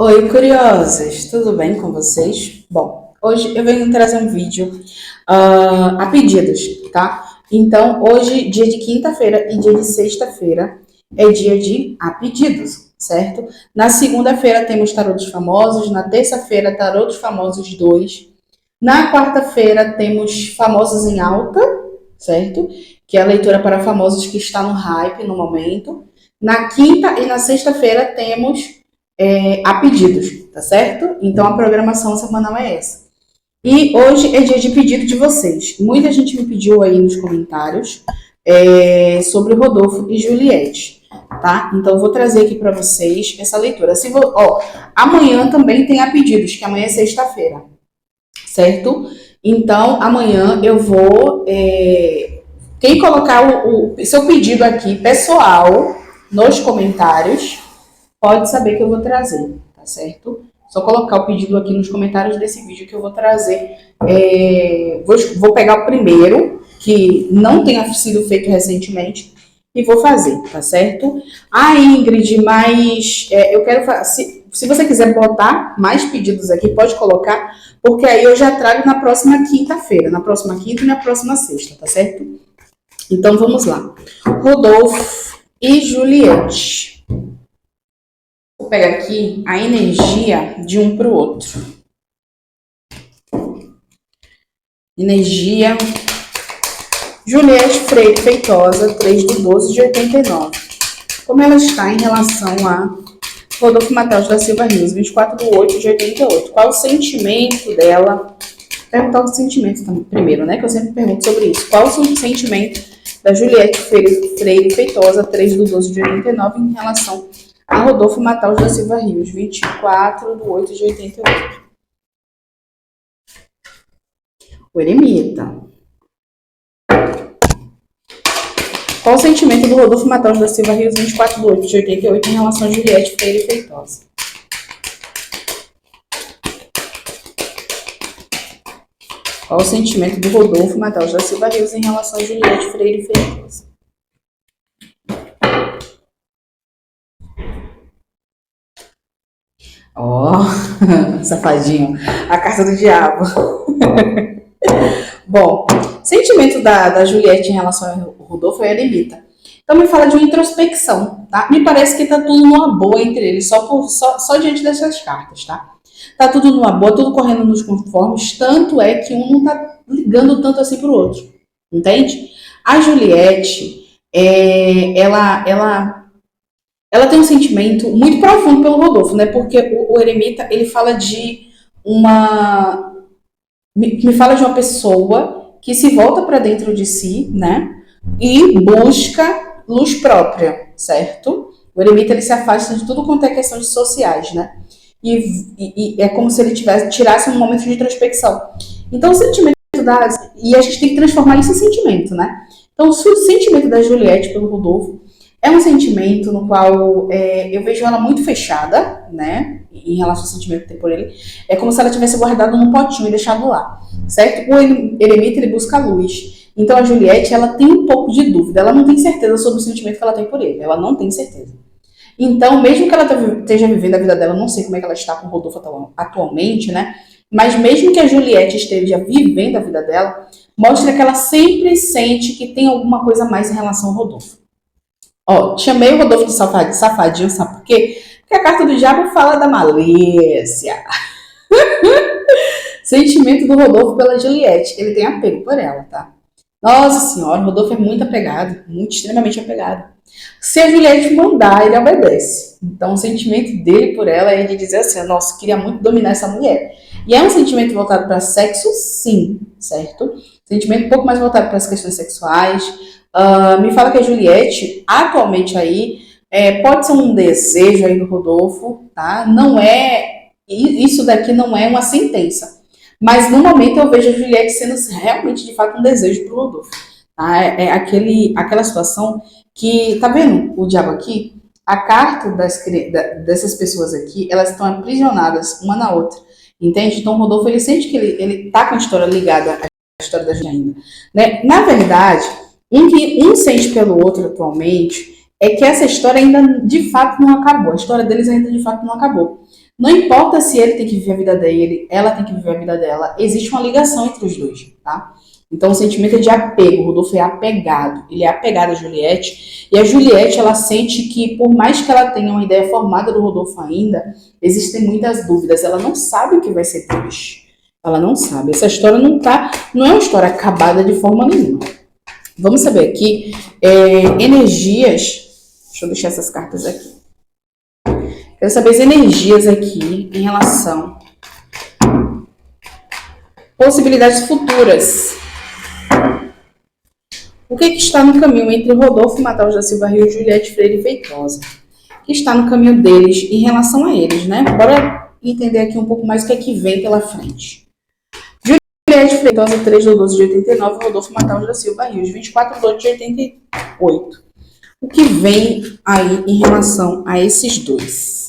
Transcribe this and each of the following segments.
Oi, curiosas, tudo bem com vocês? Bom, hoje eu venho trazer um vídeo a pedidos, tá? Então, hoje, dia de quinta-feira e dia de sexta-feira, é dia de a pedidos, certo? Na segunda-feira temos Tarô dos Famosos, na terça-feira, Tarô dos Famosos 2, na quarta-feira temos Famosos em Alta, certo? Que é a leitura para famosos que está no hype no momento. Na quinta e na sexta-feira temos a pedidos, tá certo? Então a programação semanal é essa. E hoje é dia de pedido de vocês. Muita gente me pediu aí nos comentários sobre Rodolfo e Juliette, tá? Então eu vou trazer aqui para vocês essa leitura. Amanhã também tem a pedidos, que amanhã é sexta-feira, certo? Então amanhã eu vou quem colocar o seu pedido aqui pessoal nos comentários pode saber que eu vou trazer, tá certo? Só colocar o pedido aqui nos comentários desse vídeo que eu vou trazer. Vou pegar o primeiro, que não tenha sido feito recentemente, e vou fazer, tá certo? Ah, Ingrid, mas eu quero fazer. Se você quiser botar mais pedidos aqui, pode colocar, porque aí eu já trago na próxima quinta-feira, na próxima quinta e na próxima sexta, tá certo? Então vamos lá. Rodolfo e Juliette. Vou pegar aqui a energia de um para o outro. Energia. Juliette Freire Feitosa, 3/12/89. Como ela está em relação a Rodolfo Matheus da Silva Rios, 24/8/88. Qual o sentimento dela? Perguntar o sentimento também, primeiro, né? Que eu sempre pergunto sobre isso. Qual o sentimento da Juliette Freire Feitosa, 3/12/89, em relação a Rodolfo Matheus da Silva Rios, 24/8/88. O eremita. Qual o sentimento do Rodolfo Matheus da Silva Rios, 24/8/88, em relação a Juliette Freire Feitosa? Qual o sentimento do Rodolfo Matheus da Silva Rios em relação a Juliette Freire Feitosa? Ó, oh, safadinho. A carta do diabo. Bom, sentimento da Juliette em relação ao Rodolfo é eremita. Então me fala de uma introspecção, tá? Me parece que tá tudo numa boa entre eles, só diante dessas cartas, tá? Tá tudo numa boa, tudo correndo nos conformes, tanto é que um não tá ligando tanto assim pro outro, entende? A Juliette, ela tem um sentimento muito profundo pelo Rodolfo, né? Porque o eremita, ele fala de uma... Me fala de uma pessoa que se volta para dentro de si, né? E busca luz própria, certo? O eremita, ele se afasta de tudo quanto é questões sociais, né? E é como se ele tirasse um momento de introspecção. Então, o sentimento e a gente tem que transformar isso em sentimento, né? Então, o sentimento da Juliette pelo Rodolfo é um sentimento no qual eu vejo ela muito fechada, né? Em relação ao sentimento que tem por ele. É como se ela tivesse guardado num potinho e deixado lá, certo? O eremita, ele busca a luz. Então, a Juliette, ela tem um pouco de dúvida. Ela não tem certeza sobre o sentimento que ela tem por ele. Ela não tem certeza. Então, mesmo que ela esteja vivendo a vida dela, eu não sei como é que ela está com o Rodolfo atualmente, né? Mas mesmo que a Juliette esteja vivendo a vida dela, mostra que ela sempre sente que tem alguma coisa a mais em relação ao Rodolfo. Ó, chamei o Rodolfo de safadinho, sabe por quê? Porque a carta do diabo fala da malícia. Sentimento do Rodolfo pela Juliette. Ele tem apego por ela, tá? Nossa senhora, o Rodolfo é muito apegado, muito extremamente apegado. Se a Juliette mandar, ele obedece. Então, o sentimento dele por ela é de dizer assim, nossa, queria muito dominar essa mulher. E é um sentimento voltado para sexo, sim, certo? Sentimento um pouco mais voltado para as questões sexuais. Me fala que a Juliette, atualmente aí, pode ser um desejo aí do Rodolfo, tá? Não é, isso daqui não é uma sentença. Mas no momento eu vejo a Juliette sendo realmente, de fato, um desejo pro Rodolfo. Tá? Aquela situação que, tá vendo o diabo aqui? A carta dessas pessoas aqui, elas estão aprisionadas uma na outra. Entende? Então o Rodolfo, ele sente que ele tá com a história ligada à história da Juliette ainda. Né? Na verdade, um sente pelo outro atualmente é que essa história ainda de fato não acabou. A história deles ainda de fato não acabou. Não importa se ele tem que viver a vida dele, ela tem que viver a vida dela. Existe uma ligação entre os dois, tá? Então o sentimento é de apego. O Rodolfo é apegado. Ele é apegado a Juliette. E a Juliette, ela sente que, por mais que ela tenha uma ideia formada do Rodolfo ainda, existem muitas dúvidas. Ela não sabe o que vai ser deles. Ela não sabe. Essa história não é uma história acabada de forma nenhuma. Vamos saber aqui, energias. Deixa eu deixar essas cartas aqui. Quero saber as energias aqui em relação a possibilidades futuras. O que está no caminho entre Rodolfo Matheus da Silva Rio e Juliette Freire Feitosa? O que está no caminho deles em relação a eles, né? Bora entender aqui um pouco mais o que é que vem pela frente. Juliette Feitosa, 3/12 de 89, Rodolfo Matheus da Silva Rio, 24/12 de 88. O que vem aí em relação a esses dois?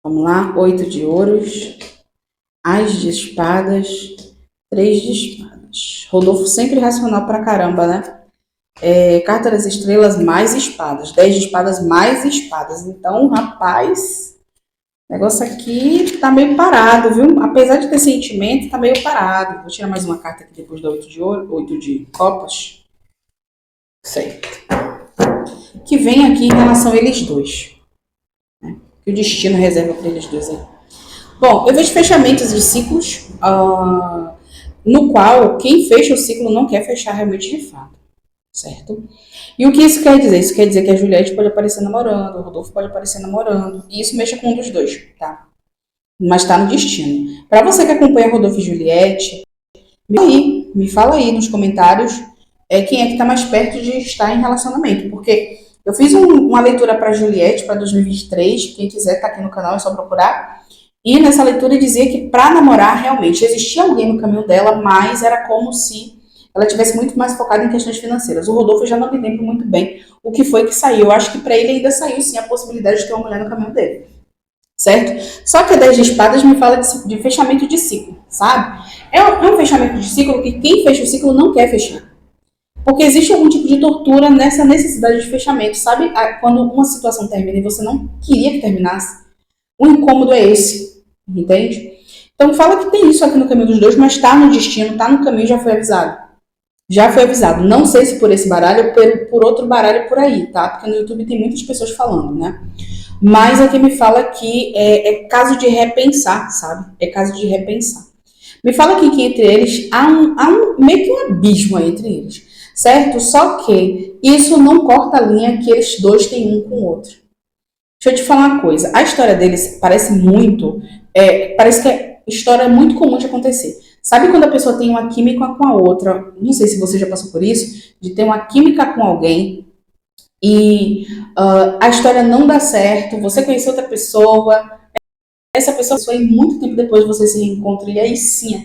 Vamos lá, 8 de ouros, As de espadas, 3 de espadas. Rodolfo sempre racional pra caramba, né? Carta das estrelas mais espadas, 10 de espadas mais espadas. Então, rapaz, o negócio aqui tá meio parado, viu? Apesar de ter sentimento, tá meio parado. Vou tirar mais uma carta aqui depois da 8 de ouro, 8 de copas. Certo. Que vem aqui em relação a eles dois. Que o destino reserva para eles dois aí. Bom, eu vejo fechamentos de ciclos, no qual quem fecha o ciclo não quer fechar realmente de fato, certo? E o que isso quer dizer? Isso quer dizer que a Juliette pode aparecer namorando, o Rodolfo pode aparecer namorando, e isso mexe com um dos dois, tá? Mas tá no destino. Para você que acompanha Rodolfo e Juliette, me fala aí nos comentários quem é que tá mais perto de estar em relacionamento, porque eu fiz uma leitura para Juliette para 2023, quem quiser tá aqui no canal, é só procurar. E nessa leitura dizia que para namorar realmente existia alguém no caminho dela, mas era como se ela tivesse muito mais focada em questões financeiras. O Rodolfo eu já não me lembro muito bem o que foi que saiu. Eu acho que para ele ainda saiu sim a possibilidade de ter uma mulher no caminho dele, certo? Só que a 10 de espadas me fala de fechamento de ciclo, sabe? É um fechamento de ciclo que quem fecha o ciclo não quer fechar. Porque existe algum tipo de tortura nessa necessidade de fechamento, sabe? Quando uma situação termina e você não queria que terminasse, o incômodo é esse, entende? Então fala que tem isso aqui no caminho dos dois, mas tá no destino, tá no caminho, já foi avisado. Já foi avisado. Não sei se por esse baralho ou por outro baralho por aí, tá? Porque no YouTube tem muitas pessoas falando, né? Mas aqui me fala que é caso de repensar, sabe? É caso de repensar. Me fala aqui que entre eles há meio que um abismo aí entre eles, certo? Só que isso não corta a linha que eles dois têm um com o outro. Deixa eu te falar uma coisa. A história deles parece muito... parece que é história muito comum de acontecer. Sabe quando a pessoa tem uma química com a outra? Não sei se você já passou por isso, de ter uma química com alguém e a história não dá certo, você conheceu outra pessoa, essa pessoa e muito tempo depois você se reencontra e aí sim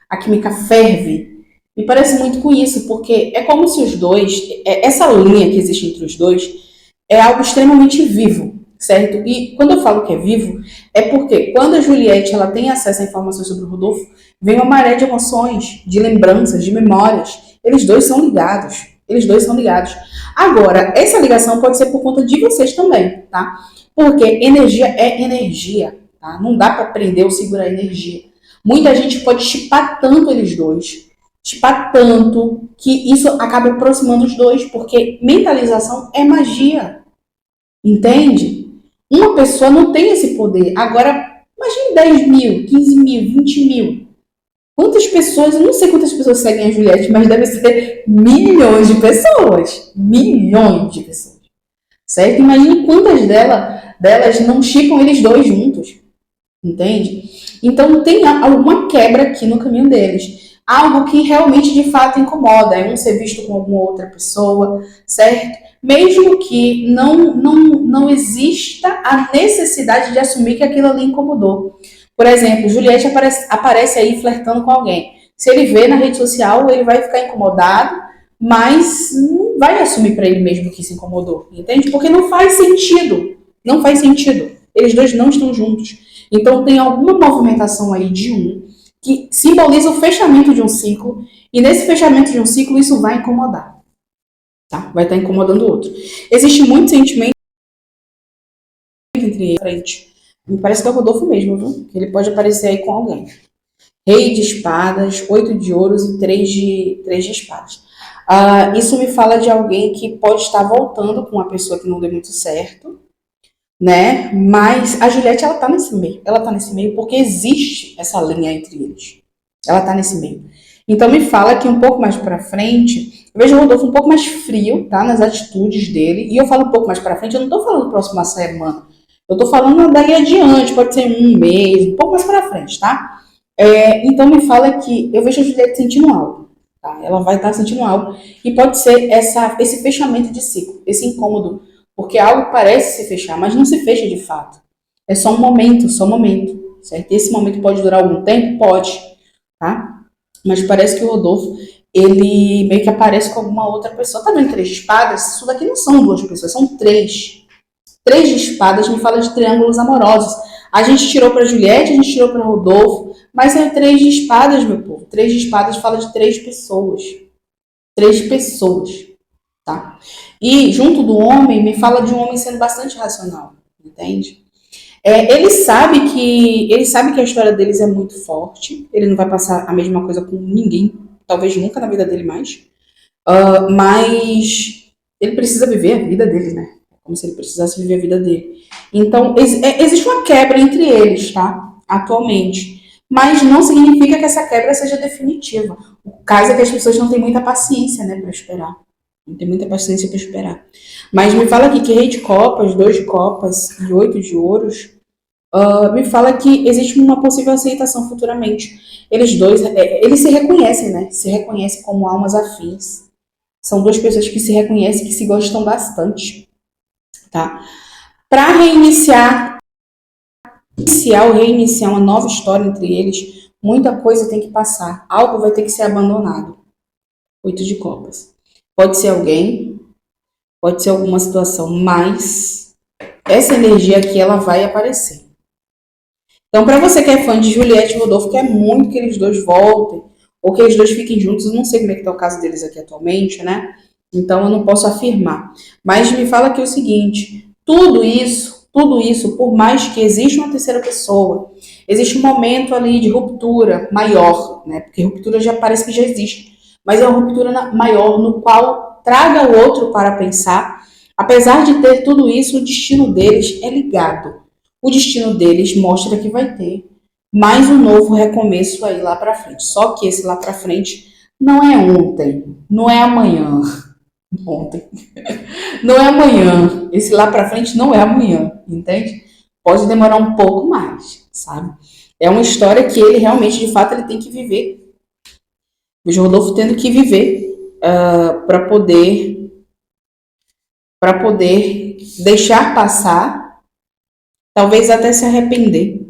a química ferve. Me parece muito com isso, porque é como se os dois, essa linha que existe entre os dois, é algo extremamente vivo, certo? E quando eu falo que é vivo, é porque quando a Juliette ela tem acesso a informações sobre o Rodolfo, vem uma maré de emoções, de lembranças, de memórias. Eles dois são ligados. Eles dois são ligados. Agora, essa ligação pode ser por conta de vocês também, tá? Porque energia é energia, tá? Não dá para prender ou segurar energia. Muita gente pode chipar tanto eles dois, chipar tanto, que isso acaba aproximando os dois, porque mentalização é magia. Entende? Uma pessoa não tem esse poder. Agora, imagine 10 mil, 15 mil, 20 mil. Quantas pessoas, eu não sei quantas pessoas seguem a Juliette, mas deve ser milhões de pessoas. Milhões de pessoas. Certo? Imagine quantas delas não chipam eles dois juntos. Entende? Então tem alguma quebra aqui no caminho deles. Algo que realmente de fato incomoda. É um ser visto com alguma outra pessoa, certo? Mesmo que não exista a necessidade de assumir que aquilo ali incomodou. Por exemplo, Juliette aparece aí flertando com alguém. Se ele vê na rede social, ele vai ficar incomodado, mas não vai assumir para ele mesmo que se incomodou, entende? Porque não faz sentido. Não faz sentido. Eles dois não estão juntos. Então tem alguma movimentação aí de um que simboliza o fechamento de um ciclo, e nesse fechamento de um ciclo isso vai incomodar, tá? Vai estar incomodando o outro. Existe muito sentimento entre eles. Me parece que é o Rodolfo mesmo, viu? Que ele pode aparecer aí com alguém. Rei de espadas, 8 de ouros e três de espadas. Isso me fala de alguém que pode estar voltando com uma pessoa que não deu muito certo, né? Mas a Juliette, ela tá nesse meio. Ela tá nesse meio porque existe essa linha entre eles. Ela tá nesse meio. Então me fala que um pouco mais pra frente, eu vejo o Rodolfo um pouco mais frio, tá? Nas atitudes dele. E eu falo um pouco mais pra frente, eu não tô falando próxima semana. Eu tô falando dali adiante, pode ser um mês, um pouco mais pra frente, tá? Então me fala que eu vejo a Juliette sentindo algo, tá? Ela vai estar sentindo algo. E pode ser esse fechamento de ciclo, esse incômodo. Porque algo parece se fechar, mas não se fecha de fato. É só um momento, certo? E esse momento pode durar algum tempo? Pode, tá? Mas parece que o Rodolfo, ele meio que aparece com alguma outra pessoa. Tá vendo três de espadas? Isso daqui não são duas pessoas, são três. Três de espadas me fala de triângulos amorosos. A gente tirou para Juliette, a gente tirou para Rodolfo, mas é três de espadas, meu povo. Três de espadas fala de três pessoas. Três pessoas, tá? E junto do homem, me fala de um homem sendo bastante racional, entende? Ele sabe que a história deles é muito forte. Ele não vai passar a mesma coisa com ninguém, talvez nunca na vida dele mais. Mas ele precisa viver a vida dele, né? Como se ele precisasse viver a vida dele. Então, existe uma quebra entre eles, tá? Atualmente. Mas não significa que essa quebra seja definitiva. O caso é que as pessoas não têm muita paciência, né, para esperar. Não tem muita paciência para esperar. Mas me fala aqui que Rei de Copas, 2 de Copas e 8 de Ouros, me fala que existe uma possível aceitação futuramente. Eles dois, eles se reconhecem, né? Se reconhecem como almas afins. São duas pessoas que se reconhecem, que se gostam bastante, tá? Para reiniciar uma nova história entre eles, muita coisa tem que passar. Algo vai ter que ser abandonado. 8 de Copas. Pode ser alguém, pode ser alguma situação, mas essa energia aqui, ela vai aparecer. Então, para você que é fã de Juliette e Rodolfo, quer muito que eles dois voltem, ou que eles dois fiquem juntos, eu não sei como é que tá o caso deles aqui atualmente, né? Então, eu não posso afirmar. Mas me fala aqui o seguinte, tudo isso, por mais que exista uma terceira pessoa, existe um momento ali de ruptura maior, né? Porque ruptura já parece que já existe, mas é uma ruptura maior no qual traga o outro para pensar. Apesar de ter tudo isso, o destino deles é ligado. O destino deles mostra que vai ter mais um novo recomeço aí lá para frente. Só que esse lá para frente não é ontem, não é amanhã. Ontem. Não é amanhã. Esse lá para frente não é amanhã, entende? Pode demorar um pouco mais, sabe? É uma história que ele realmente, de fato, ele tem que viver. O Rodolfo tendo que viver para poder deixar passar, talvez até se arrepender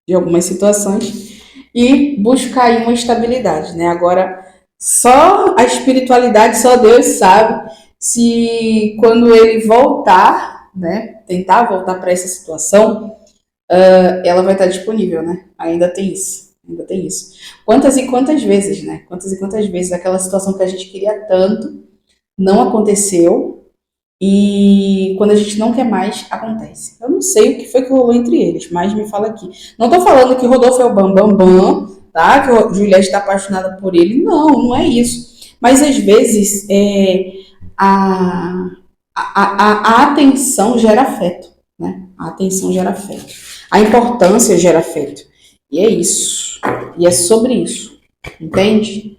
de algumas situações e buscar aí uma estabilidade, né? Agora, só a espiritualidade, só Deus sabe se quando ele voltar, né, tentar voltar para essa situação, ela vai estar disponível, né? Ainda tem isso, ainda tem isso. Quantas e quantas vezes, né? Quantas e quantas vezes aquela situação que a gente queria tanto não aconteceu e quando a gente não quer mais, acontece. Eu não sei o que foi que rolou entre eles, mas me fala aqui. Não tô falando que Rodolfo é o bambambam, bam, bam, tá? Que o Juliette está apaixonada por ele. Não, não é isso. Mas às vezes a, a atenção gera afeto, né? A atenção gera afeto. A importância gera afeto. E é isso. E é sobre isso. Entende?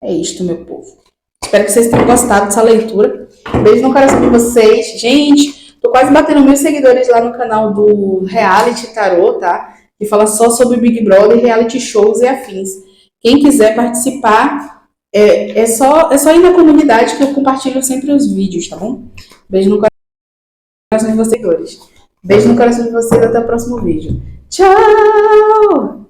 É isto, meu povo. Espero que vocês tenham gostado dessa leitura. Beijo no coração de vocês. Gente, tô quase batendo 1.000 seguidores lá no canal do Reality Tarot, tá? Que fala só sobre Big Brother, reality shows e afins. Quem quiser participar, é só ir na comunidade que eu compartilho sempre os vídeos, tá bom? Beijo no coração de vocês, seguidores. Beijo no coração de vocês, até o próximo vídeo. Tchau!